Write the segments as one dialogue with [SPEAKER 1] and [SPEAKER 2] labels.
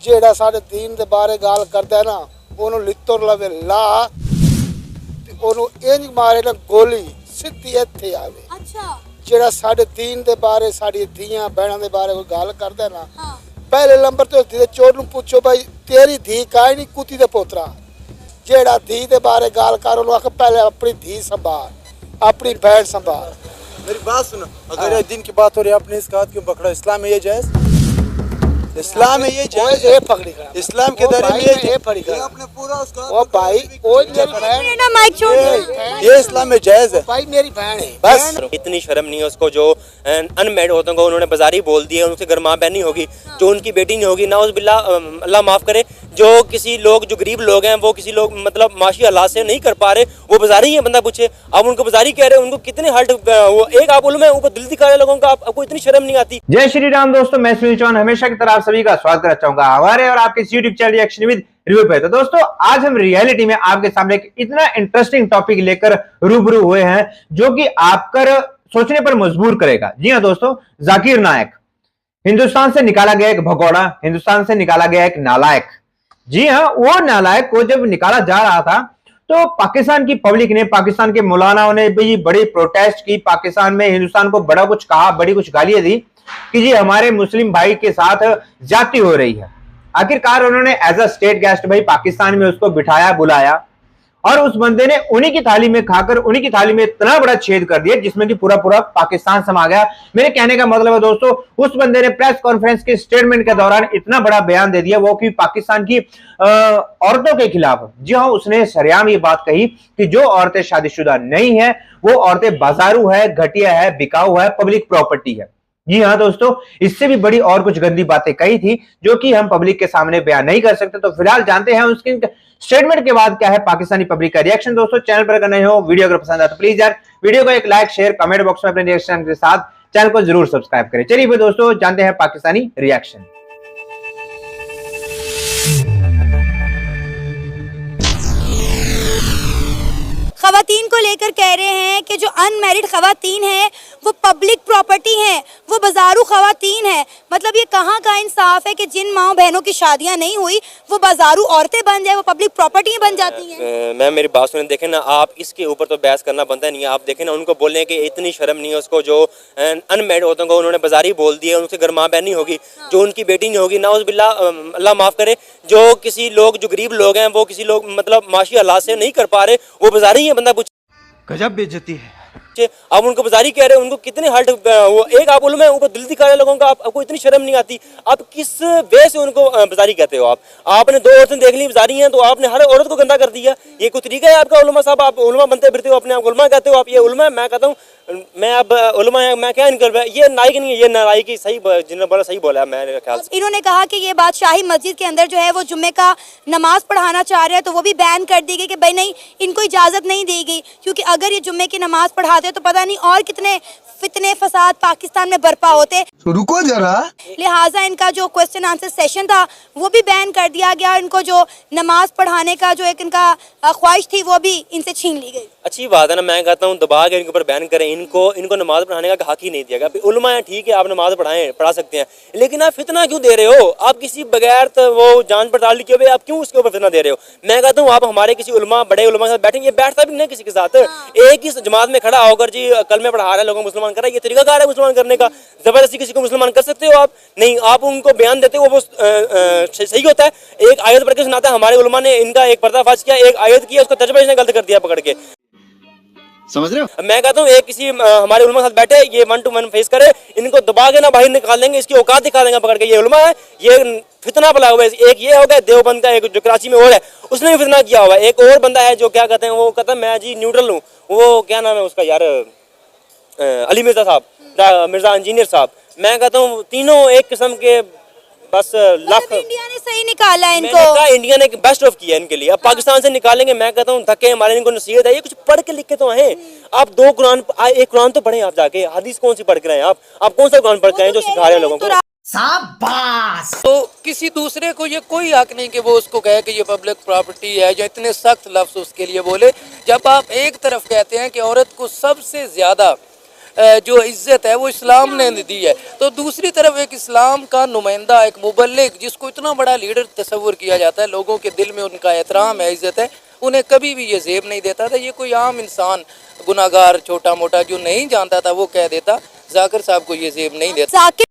[SPEAKER 1] ਜਿਹੜਾ ਸਾਡੇ ਦੀਨ ਦੇ ਬਾਰੇ ਗੱਲ ਕਰਦਾ ਨਾ ਉਹਨੂੰ ਲਿੱਤਰ ਲਵੇ ਲਾ ਤੇ ਉਹਨੂੰ ਇੰਜ ਮਾਰੇ ਨਾ ਗੋਲੀ ਸਿੱਧੀ ਇੱਥੇ ਆਵੇ।
[SPEAKER 2] ਅੱਛਾ
[SPEAKER 1] ਜਿਹੜਾ ਸਾਡੇ ਦੀਨ ਦੇ ਬਾਰੇ ਸਾਡੀ ਧੀਆਂ ਭੈਣਾਂ ਦੇ ਬਾਰੇ ਕੋਈ ਗੱਲ ਕਰਦਾ ਨਾ ਪਹਿਲੇ ਨੰਬਰ ਤੇ ਉਹਦੇ ਚੋਰ ਨੂੰ ਪੁੱਛੋ ਭਾਈ ਤੇਰੀ ਧੀ ਕਾਇ ਨਹੀਂ ਕੁੱਤੀ ਦੇ ਪੋਤਰਾ। ਜਿਹੜਾ ਧੀ ਦੇ ਬਾਰੇ ਗੱਲ ਕਰ ਉਹਨੂੰ ਆਖ ਪਹਿਲੇ अपनी धी संभाल अपनी बहन संभाल।
[SPEAKER 3] मेरी बात सुनो, अगर ये दिन की बात हो रही है आपने इसका हाथ क्यों पकड़ा? इस्लाम में ये जायज? इस्लाम में ये जायज?
[SPEAKER 1] ये पकड़ी खड़ा
[SPEAKER 3] इस्लाम के दायरे में ये
[SPEAKER 1] पकड़ी खड़ा
[SPEAKER 3] आपने पूरा उसका
[SPEAKER 1] ओ भाई ओ मेरी बहन
[SPEAKER 2] ना माइक छोड़
[SPEAKER 3] ये इस्लाम में जायज है।
[SPEAKER 1] भाई मेरी बहन है
[SPEAKER 3] बस
[SPEAKER 4] इतनी शर्म नहीं है उसको जो अनमेरिड होते हैं उन्होंने बाजारी बोल दिया उनसे घर माँ बहन नहीं होगी जो उनकी बेटी नहीं होगी नाउज़ बिल्ला अल्लाह माफ़ करे जो किसी लोग जो गरीब लोग हैं वो किसी लोग मतलब माशी हालात से नहीं कर पा रहे वो बाजारी है बंदा पूछे आप उनको बाजारी कह रहे हैं उनको कितने हर्ट वो एक आप उलमा ऊपर दिल दिखा रहे लोगों का आपको इतनी शर्म नहीं आती।
[SPEAKER 5] जय श्री राम दोस्तों, मैं सुनील चौहान हमेशा की तरह आप सभी का स्वागत करना चाहूंगा हमारे और आपके YouTube channel reaction with review पे। तो दोस्तों आज हम रियलिटी में आपके सामने एक इतना इंटरेस्टिंग टॉपिक लेकर रूबरू हुए हैं जो कि आपकर सोचने पर मजबूर करेगा। जी हाँ दोस्तों, जाकिर नायक हिंदुस्तान से निकाला गया एक भगोड़ा, हिंदुस्तान से निकाला गया एक नालायक। जी हाँ, वो नालायक को जब निकाला जा रहा था तो पाकिस्तान की पब्लिक ने, पाकिस्तान के मौलानाओं ने भी बड़ी प्रोटेस्ट की, पाकिस्तान में हिंदुस्तान को बड़ा कुछ कहा, बड़ी कुछ गालियां दी कि जी हमारे मुस्लिम भाई के साथ जाति हो रही है। आखिरकार उन्होंने एज अ स्टेट गेस्ट भाई पाकिस्तान में उसको बिठाया, बुलाया और उस बंदे ने उन्हीं की थाली में खाकर उन्हीं की थाली में इतना बड़ा छेद कर दिया जिसमें कि पूरा पूरा पाकिस्तान समा गया। मेरे कहने का मतलब है दोस्तों, उस बंदे ने प्रेस कॉन्फ्रेंस के स्टेटमेंट के दौरान इतना बड़ा बयान दे दिया वो कि पाकिस्तान की औरतों के खिलाफ। जी हाँ, उसने सरेआम ये बात कही कि जो औरतें शादीशुदा नहीं है वो औरतें बाजारू है, घटिया है, बिकाऊ है, पब्लिक प्रॉपर्टी है। जी हाँ दोस्तों, इससे भी बड़ी और कुछ गंदी बातें कही थी जो कि हम पब्लिक के सामने बयान नहीं कर सकते। तो फिलहाल जानते हैं उसके स्टेटमेंट के बाद क्या है पाकिस्तानी पब्लिक का रिएक्शन। दोस्तों चैनल पर अगर नए हो, वीडियो अगर पसंद आए तो प्लीज यार वीडियो को एक लाइक, शेयर, कमेंट बॉक्स में अपने रिएक्शन के साथ चैनल को जरूर सब्सक्राइब करें। चलिए फिर दोस्तों जानते हैं पाकिस्तानी रिएक्शन।
[SPEAKER 2] खवातीन को लेकर कह रहे हैं कि जो अनमैरिड खवातीन है वो पब्लिक प्रॉपर्टी है, वो बाजारू खवातीन है। मतलब ये कहाँ का इंसाफ है कि जिन माँ बहनों की शादियां नहीं हुई वो बाजारू औरतें बन जाए, वो पब्लिक प्रॉपर्टी बन जाती हैं।
[SPEAKER 4] मैं मेरी बात सुने, देखें ना आप इसके ऊपर तो बहस करना बनता नहीं है। आप देखें ना उनको बोलने कि इतनी शर्म नहीं है उसको जो अनमैरिड होते हैं उन्होंने बाजारी बोल दिया उनसे घर माँ बहन नहीं होगी जो उनकी बेटी नहीं होगी नाउज़ बिल्ला अल्लाह माफ़ करे जो किसी लोग जो गरीब लोग हैं वो किसी लोग मतलब माशी हालात से नहीं कर पा रहे वो बाजारी है बंदा पूछे।
[SPEAKER 3] गजब बेइज्जती है।
[SPEAKER 4] आप उनको बाजारी कह रहे हैं उनको कितने हर्ट वो एक आप उलमा ऊपर दिल दिखा रहे लोगों का आपको इतनी शर्म नहीं आती। आप किस वे से उनको बाजारी कहते हो? आपने दो औरतें देख ली बाजारी हैं तो आपने हर औरत को गंदा कर दिया। ये कोई तरीका है आपका? उलमा साहब आप उलमा बनते फिरते हो, अपने आप उलमा कहते हो, आप ये उलमा है। मैं कहता हूँ मैं अब उलमा है, मैं क्या निकल रहा है? ये नाइक नहीं है, ये नालायकी सही जिन्होंने बोला सही बोला है मेरे ख्याल से।
[SPEAKER 2] इन्होंने कहा कि ये बात शाही मस्जिद के अंदर जो है वो जुम्मे का नमाज पढ़ाना चाह रहे हैं तो वो भी बैन कर दी गई कि भाई नहीं, इनको इजाज़त नहीं दी गई क्योंकि अगर ये जुम्मे की नमाज पढ़ाते तो पता नहीं और कितने फितने फसाद पाकिस्तान में बर्पा होते।
[SPEAKER 3] रुको जरा,
[SPEAKER 2] लिहाजा इनका जो क्वेश्चन आंसर सेशन था वो भी बैन कर दिया गया। इनको जो नमाज पढ़ाने का जो एक इनका ख्वाहिश थी वो भी इनसे छीन ली गई।
[SPEAKER 4] अच्छी बात है ना, मैं कहता हूँ दबा के इनके ऊपर बैन करें। इनको नमाज पढ़ाने का हक ही नहीं दिया गया। उलमा है ठीक है, आप नमाज पढ़ा सकते हैं, लेकिन आप फितना क्यों दे रहे हो? आप किसी बगैर तो वो जांच पड़ताल किए हुए आप क्यों उसके ऊपर फितना दे रहे हो? मैं कहता हूँ आप हमारे किसी उलमा बड़े उलमा के साथ बैठेंगे, बैठता भी नहीं किसी के साथ। एक ही जमात में खड़ा होकर जी कल में पढ़ा रहे हैं लोगों मुसलमान कर रहा है, ये तरीकाकार है मुसलमान करने का। जबरदस्ती किसी को मुसलमान कर सकते हो आप? नहीं, आप उनको बयान देते हो वो सही होता है। एक आयत पढ़ के सुनाता है, हमारे उलमा ने इनका एक पर्दाफाश किया, एक आयत किया, उसका तर्जुमा इसने गलत कर दिया पकड़ के।
[SPEAKER 3] समझ रहे हो?
[SPEAKER 4] मैं कहता हूँ एक किसी हमारे उलमा के साथ बैठे, ये 1 to 1 फेस करे, इनको दबा के ना बाहर निकाल देंगे, इसकी औकात दिखा देंगे पकड़ के। ये उलमा है, ये फितना फैला हुआ है। एक ये हो गया देवबंद का, एक जो कराची में और है उसने भी फितना किया हुआ है। एक और बंदा है जो क्या कहते हैं, वो कहता है मैं जी न्यूट्रल हूँ, वो क्या नाम है उसका यार, अली मिर्जा साहब, मिर्जा इंजीनियर साहब। मैं कहता हूँ तीनों एक किस्म के बस लाख।
[SPEAKER 2] इंडिया ने सही निकाला है इनको,
[SPEAKER 4] इंडिया ने बेस्ट ऑफ किया इनके लिए। अब पाकिस्तान से निकालेंगे, मैं कहता हूँ धक्के हमारे, इनको नसीहत है, ये कुछ पढ़ के लिख के तो हैं। आप दो कुरान, एक कुरान तो पढ़े आप जाके, हदीस कौन सी पढ़ के रहे हैं आप कौन सा कुरान पढ़ के आए जो सिखा रहे हैं लोगों को?
[SPEAKER 6] शाबाश। तो किसी दूसरे को ये कोई हक नहीं कि वो उसको कहे कि ये पब्लिक प्रॉपर्टी है, या इतने सख्त लफ्ज उसके लिए बोले। जब आप एक तरफ कहते हैं कि औरत को सबसे ज्यादा जो इज्जत है वो इस्लाम ने दी है। तो दूसरी तरफ एक इस्लाम का नुमाइंदा, एक मुबल्लिग, जिसको इतना बड़ा लीडर तस्वुर किया जाता है, लोगों के दिल में उनका एहतराम है, इज्जत है, उन्हें कभी भी ये जेब नहीं देता था। ये कोई आम इंसान गुनाहगार छोटा मोटा जो नहीं जानता था वो कह देता, जाकिर साहब को ये जेब नहीं देता।
[SPEAKER 2] जाकिर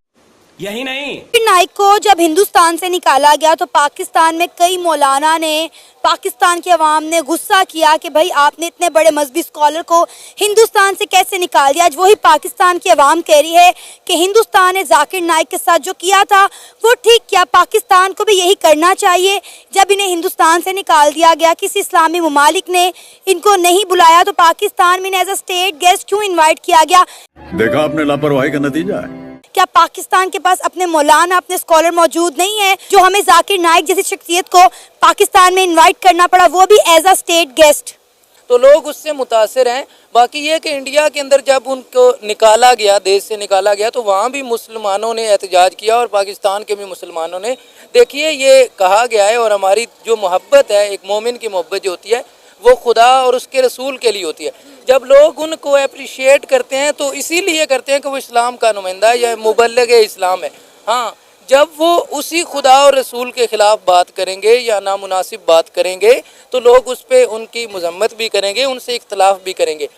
[SPEAKER 7] यही नहीं,
[SPEAKER 2] नाइक को जब हिंदुस्तान से निकाला गया तो पाकिस्तान में कई मौलाना ने, पाकिस्तान के अवाम ने गुस्सा किया कि भाई आपने इतने बड़े मजहबी स्कॉलर को हिंदुस्तान से कैसे निकाल दिया। आज वही पाकिस्तान की अवाम कह रही है कि हिंदुस्तान ने जाकिर नाइक के साथ जो किया था वो ठीक किया, पाकिस्तान को भी यही करना चाहिए। जब इन्हें हिंदुस्तान से निकाल दिया गया, किसी इस्लामी ममालिक ने इनको नहीं बुलाया, तो पाकिस्तान में एज अ स्टेट गेस्ट क्यों इन्वाइट किया गया?
[SPEAKER 8] देखा आपने लापरवाही का नतीजा है।
[SPEAKER 2] क्या पाकिस्तान के पास अपने मौलाना, अपने स्कॉलर मौजूद नहीं है जो हमें जाकिर नाइक जैसी शख्सियत को पाकिस्तान में इनवाइट करना पड़ा, वो भी एज अ स्टेट गेस्ट?
[SPEAKER 6] तो लोग उससे मुतासिर हैं। बाकी ये कि इंडिया के अंदर जब उनको निकाला गया, देश से निकाला गया, तो वहाँ भी मुसलमानों ने एहतजाज किया और पाकिस्तान के भी मुसलमानों ने। देखिए, ये कहा गया है, और हमारी जो मोहब्बत है, एक मोमिन की मोहब्बत जो होती है वो खुदा और उसके रसूल के लिए होती है। जब लोग उनको अप्रिशिएट करते हैं तो इसीलिए करते हैं कि वो इस्लाम का नुमाइंदा है या मुबल्लिग इस्लाम है। हाँ, जब वो उसी खुदा और रसूल के ख़िलाफ़ बात करेंगे या नामुनासिब बात करेंगे तो लोग उस पर उनकी मजम्मत भी करेंगे, उनसे इख्तलाफ भी करेंगे।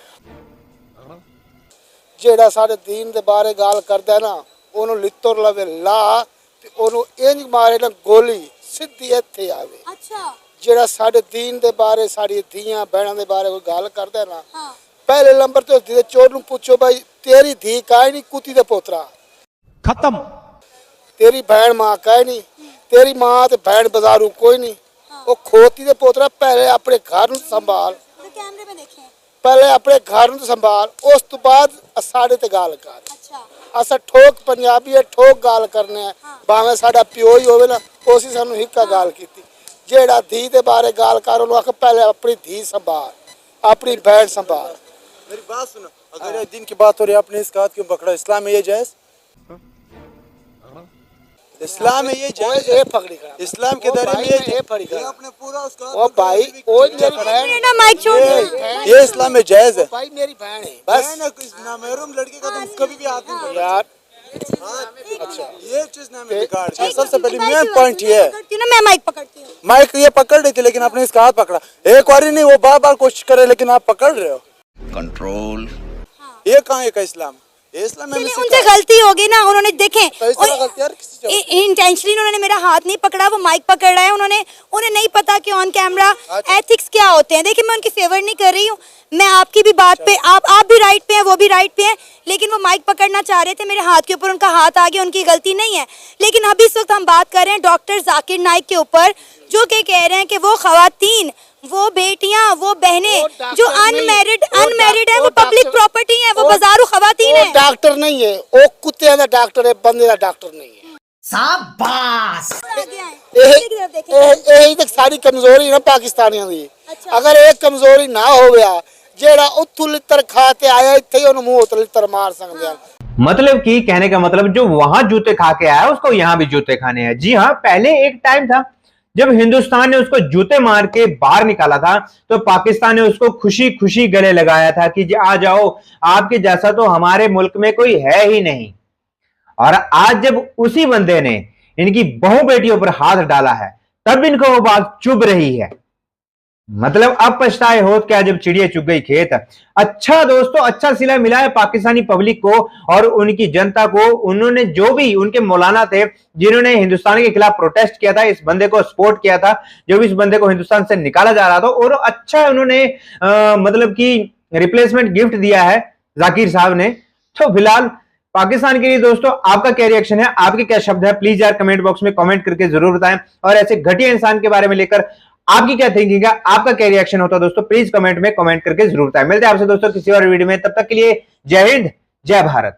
[SPEAKER 1] ਜਿਹੜਾ ਸਾਡੇ दीन ਦੇ ਬਾਰੇ ਗੱਲ ਕਰਦਾ ਨਾ, ਉਹਨੂੰ ਲਿੱਤਰ ਲਵੇ ਲਾ ਤੇ ਉਹਨੂੰ ਇੰਜ ਮਾਰੇ ਨਾ ਗੋਲੀ ਸਿੱਧੀ ਇੱਥੇ ਆਵੇ।
[SPEAKER 2] अच्छा,
[SPEAKER 1] ਜਿਹੜਾ ਸਾਡੇ दीन ਦੇ ਬਾਰੇ, ਸਾਡੀ ਧੀਆਂ ਭੈਣਾਂ ਦੇ ਬਾਰੇ ਕੋਈ ਗੱਲ ਕਰਦਾ ਨਾ, ਪਹਿਲੇ ਨੰਬਰ ਤੇ ਉਸ ਦੇ ਚੋਰ ਨੂੰ ਪੁੱਛੋ ਭਾਈ ਤੇਰੀ ਧੀ ਕਾਇ ਨਹੀਂ, ਕੁੱਤੀ ਦੇ ਪੋਤਰਾ
[SPEAKER 7] खत्म।
[SPEAKER 1] तेरी बहन माँ कहे नहीं, तेरी माँ ते बहन बाजारू कोई नहीं। वो खोती दे पोतरा पहले अपने घर नूं संभाल,
[SPEAKER 2] तो कैमरे में देखें।
[SPEAKER 1] पहले अपने घर नूं संभाल, उस तो बाद साडे ते गाल कर।
[SPEAKER 2] अच्छा,
[SPEAKER 1] असा ठोक पंजाबी है, ठोक गाल करने हैं, भावें साडा प्यो ही होवे ना, उसी सानू हिक्का गाल कीती। जेड़ा धी दे बारे गाल कर उन्होंने आख पहले अपनी धी संभाल, अपनी बहन संभाल।
[SPEAKER 3] मेरी बात सुनो, अगर ये दिन की बात हो रही है, आपने इसका हाथ क्यों पकड़ा? इस्लाम में ये जायज? इस्लाम में ये जायज?
[SPEAKER 1] ये पकड़ी खड़ा,
[SPEAKER 3] इस्लाम के दायरे में ये
[SPEAKER 1] पकड़ी खड़ा।
[SPEAKER 3] आपने पूरा उसका
[SPEAKER 1] ओ भाई, ओ मेरी बहन है।
[SPEAKER 2] ना माइक छोड़ दो।
[SPEAKER 3] ये इस्लाम में जायज है।
[SPEAKER 1] भाई मेरी बहन है, बस
[SPEAKER 3] बस नामहरम लड़के का तुम कभी भी हाथ नहीं पकड़ो
[SPEAKER 1] यार।
[SPEAKER 3] अच्छा, ये चीज ना हमें बिगाड़ दिया। सबसे पहले मेन पॉइंट ये है,
[SPEAKER 2] पकड़ती हूँ ना, मैं माइक पकड़ती हूँ।
[SPEAKER 3] माइक ये पकड़ रही थी लेकिन आपने इसका हाथ पकड़ा। एक बार ही नहीं, वो बार बार कोशिश करे लेकिन आप पकड़ रहे हो।
[SPEAKER 8] कंट्रोल।
[SPEAKER 3] ये कहाँ है का इस्लाम? ये इस्लाम में
[SPEAKER 2] चलिए, उनसे गलती हो गई ना, उन्होंने देखें
[SPEAKER 3] तो इस तरह गलती यार किसी से होती
[SPEAKER 2] इंटेंशनली उन्होंने मेरा हाथ नहीं पकड़ा, वो माइक पकड़ रहा है। उन्हें नहीं पता कि ऑन कैमरा एथिक्स क्या होते हैं। देखिए, मैं उनकी फेवर नहीं कर रही हूँ, मैं आपकी भी बात पे, आप भी राइट पे हैं, वो भी राइट पे हैं, लेकिन वो माइक पकड़ना चाह रहे थे, मेरे हाथ के ऊपर उनका हाथ आ गया, उनकी गलती नहीं है। लेकिन अभी इस वक्त हम बात कर रहे हैं डॉक्टर जाकिर नाइक के ऊपर, जो कि कह रहे हैं कि वो खवातीन, वो बेटियां, वो बहनें जो अनमैरिड है, वो पब्लिक प्रॉपर्टी है, वो बाजारू खवातीन
[SPEAKER 1] वो
[SPEAKER 2] है।
[SPEAKER 1] डॉक्टर नहीं है, वो कुत्ते का डॉक्टर है, बंदे का डॉक्टर नहीं है।
[SPEAKER 7] शाबाश।
[SPEAKER 1] यही तक सारी कमजोरी ना पाकिस्तानियों की। अगर एक कमजोरी ना हो गया, जेड़ा उथू लितर खा के आया इत्थे ही उन्हें मुंह उत लितर मार सकते हैं।
[SPEAKER 5] मतलब कि कहने का मतलब, जो वहां जूते खा के आया उसको यहाँ भी जूते खाने हैं। जी हाँ, पहले एक टाइम था जब हिंदुस्तान ने उसको जूते मार के बाहर निकाला था, तो पाकिस्तान ने उसको खुशी खुशी गले लगाया था कि आ जाओ, आपके जैसा तो हमारे मुल्क में कोई है ही नहीं। और आज जब उसी बंदे ने इनकी बहू बेटियों पर हाथ डाला है, तब इनको वो बात चुभ रही है। मतलब अब पछताए होत क्या जब चिड़िया चुग गई खेत। अच्छा दोस्तों, अच्छा सिला मिला है पाकिस्तानी पब्लिक को और उनकी जनता को। उन्होंने जो भी उनके मौलाना थे जिन्होंने हिंदुस्तान के खिलाफ प्रोटेस्ट किया था, इस बंदे को सपोर्ट किया था, जो भी इस बंदे को हिंदुस्तान से निकाला जा रहा था, और अच्छा उन्होंने मतलब कि रिप्लेसमेंट गिफ्ट दिया है जाकिर साहब ने। तो फिलहाल पाकिस्तान के लिए दोस्तों आपका क्या रिएक्शन है, आपके क्या शब्द है, प्लीज यार कमेंट बॉक्स में कमेंट करके जरूर बताएं। और ऐसे घटिया इंसान के बारे में लेकर आपकी क्या थिंकिंग है, आपका क्या रिएक्शन होता है दोस्तों, प्लीज कमेंट में कमेंट करके जरूर बताएं। मिलते हैं आपसे दोस्तों किसी और वीडियो में, तब तक के लिए जय हिंद, जय भारत।